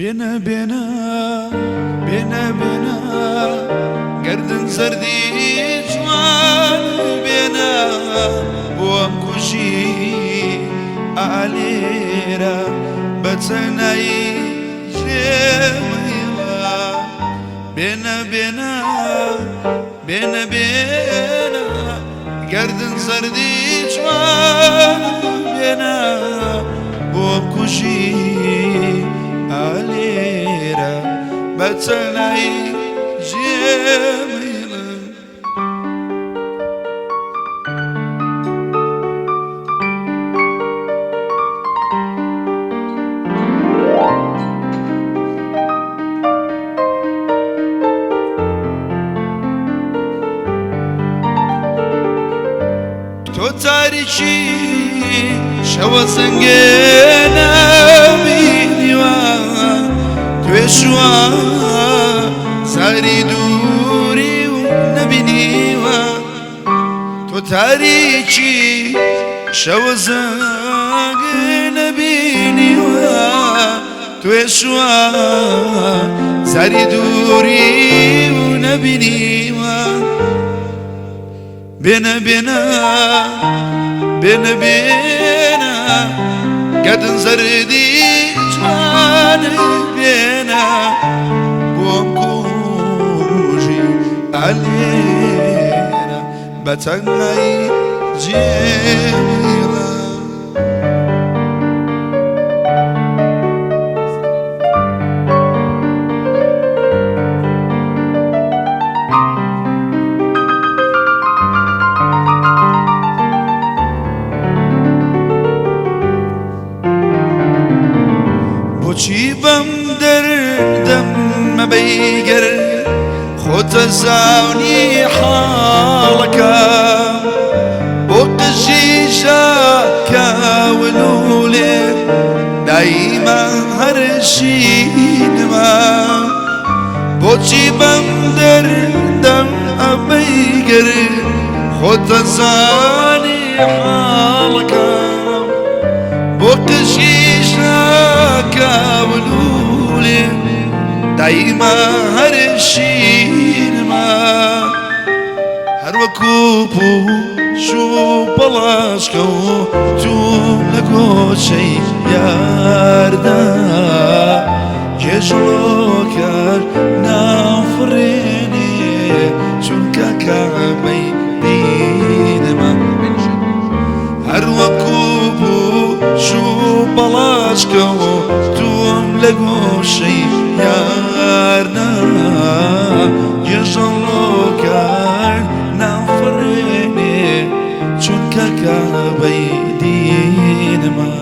بێنە بێنە بێنە بێنە گەردن زەردی جوان بێنە بۆم کوژی ئالێرە بە چەنایی ژێمەیڵە بێنە بێنە بێنە بێنە گەردن زەردی جوان بێنە بۆم کوژی ئالێرە بە چەنایی ژێمەیڵە تۆ تاریکی شەوە زەنگێنە بینیوە توێشوە زاری دووری و نەبینیوە تۆ تاریکی شەوە زەنگێنە بینیوە توێشوە زاری دووری و نەبینیوە بێنە بێنە بێنە بێنە گەردن زەردی جوان بێنە بۆم کوژی ئالێرە بە چەنایی ژێمەیڵە بۆچی بەم دەردەم مەبەیگەر خۆتە زاونی حاڵەکەم بۆ قژیشە کەولولێ دایمە هەرشینمە بۆچی بەم دەردەم ئەبەیگەر خۆتە زانی حاڵەکەم بۆ قژیشە کەولولێ دایمە هەرشینمە هەروەکو پوش و پەڵاشکە و توم لە گۆچەی یاردا گێژۆکەر نافڕێنێ چونکە کەمەی بینمە هەروەکو پوش و پەڵاشکە و توم لە گۆشەی یاردا گێژەڵۆکەر نافڕێنێ چونکە کەمەی دینمە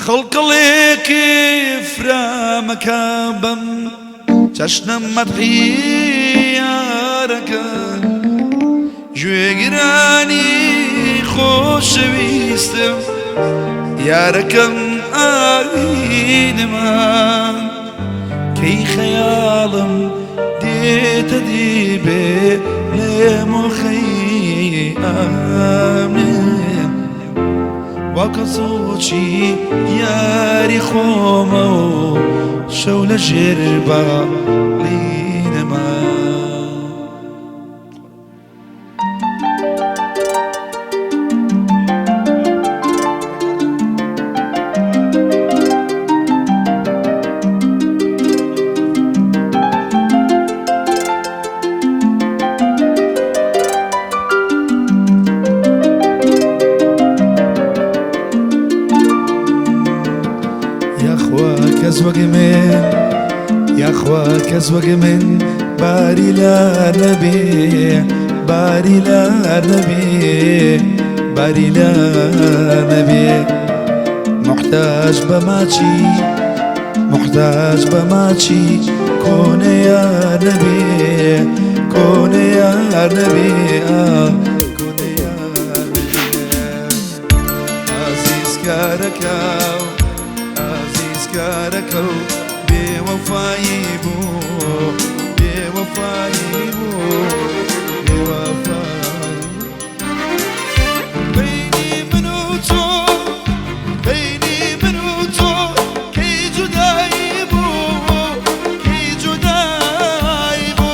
خەڵقەڵێکی فرامەکە بەم چەشنە مەدحی یارەکە گوێگرانی خۆشەویستم یارەکەم ئاوینمە کەی خەیاڵم دێتە دیبێ لێ مۆخەی ئامنێ واکە زۆچی یاری خۆمە و شەو لە ژێر باڵینەمە کەس وەک من یاخوا کەس وەک من باری لار نەبێ باری لار نەبێ باری لار نەبێ محتاج بە ماچی محتاج بە ماچی کۆنە یار نەبێ کۆنە یار نەبێ کۆنە یار نەبێ کارەکە و عزیز کارەکە و بێوەفایی بوو بێوەفایی بوو بێوەفایی بینی من و تۆ بینی من و تۆ کەی جودایی بوو کەی جودایی بوو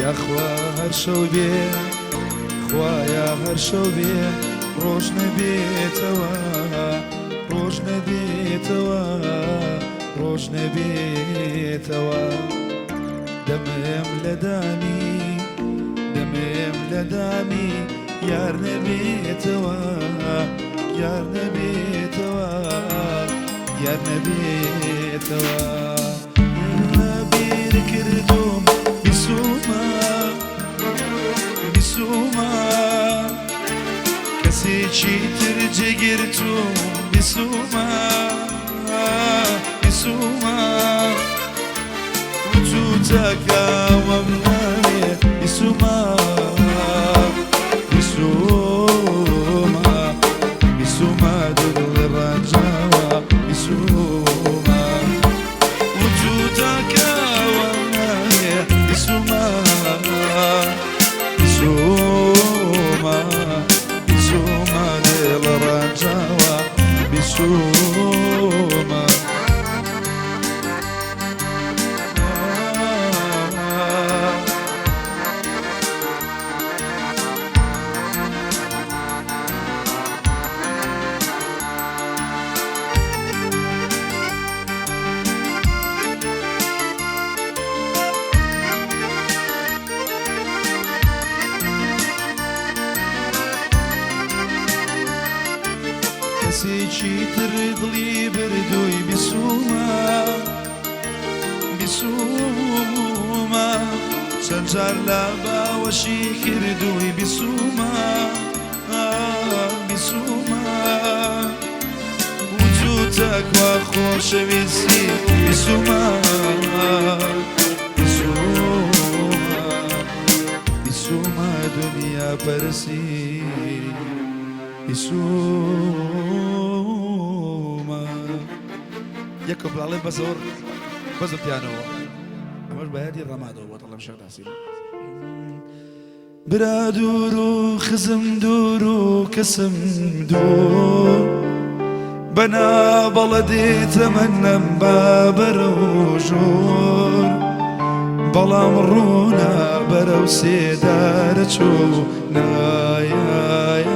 یاخوا هەر شەو بێ خوایا هەر شەو بێ ڕۆژ نەبێتەوە ڕۆژ نەبێتەوە ڕۆژ نەبێتەوە دەمێم لە دامی دەمێم لە دامی یار نەبێتەوە یار نەبێتەوە یار نەبێتەوە بیر کردوم بیسوومە بیسوومە کەسێکی تر جێگرتوم بیسوومە بیسوومە وجودەکەوەم ناوێ بیسوومە بیسوومە بیسوومە دڵ ڕەنجاوە بیسوومە وجودەکەوەم ناوێ بیسوومە بیسوومە بیسوومە دڵ ڕەنجاوە بیسوومە کەسێکی تر دڵی بردووی بیسوومە بیسوومە چەند جار لە باوەشی کردووی بیسوومە بیسوومە وجودەکوا خۆشەویستی بیسوومە بیسوومە بیسوومە دنیا پەرستی بیسوومە یەکە بڵاڵێ بەزۆر بەزرتیانەوە ئەمەش بەیادی ڕەمادەوە بۆ دڵم شەر ناسیم برا دوور و خزم دوور و کەسم دوور بەنا بەڵەدێ تەمەنەم با بەرەو ژۆر بەڵام ڕوونا بەرەو سێدارە چوو نایایای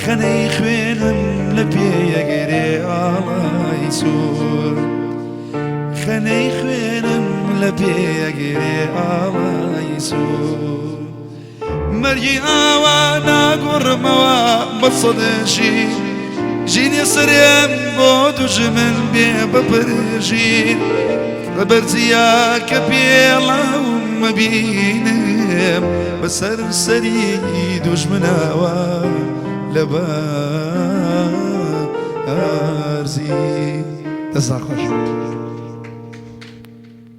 خەنەی خوێنم لە پێیەگەرێ ئاڵای سوور خەنەی خوێنم لە پێیەگەرێ ئاڵای سوور مەرگی ئاوا ناگۆڕمەوە بە سەدەشی ژینی سەرێم بۆ دوژمن بێ بەپەرژین لەبەرجیا کە پێڵاوم مەبینم بەسەر سەری دوژمناوە لەبەر ئارزی دەست ناخۆش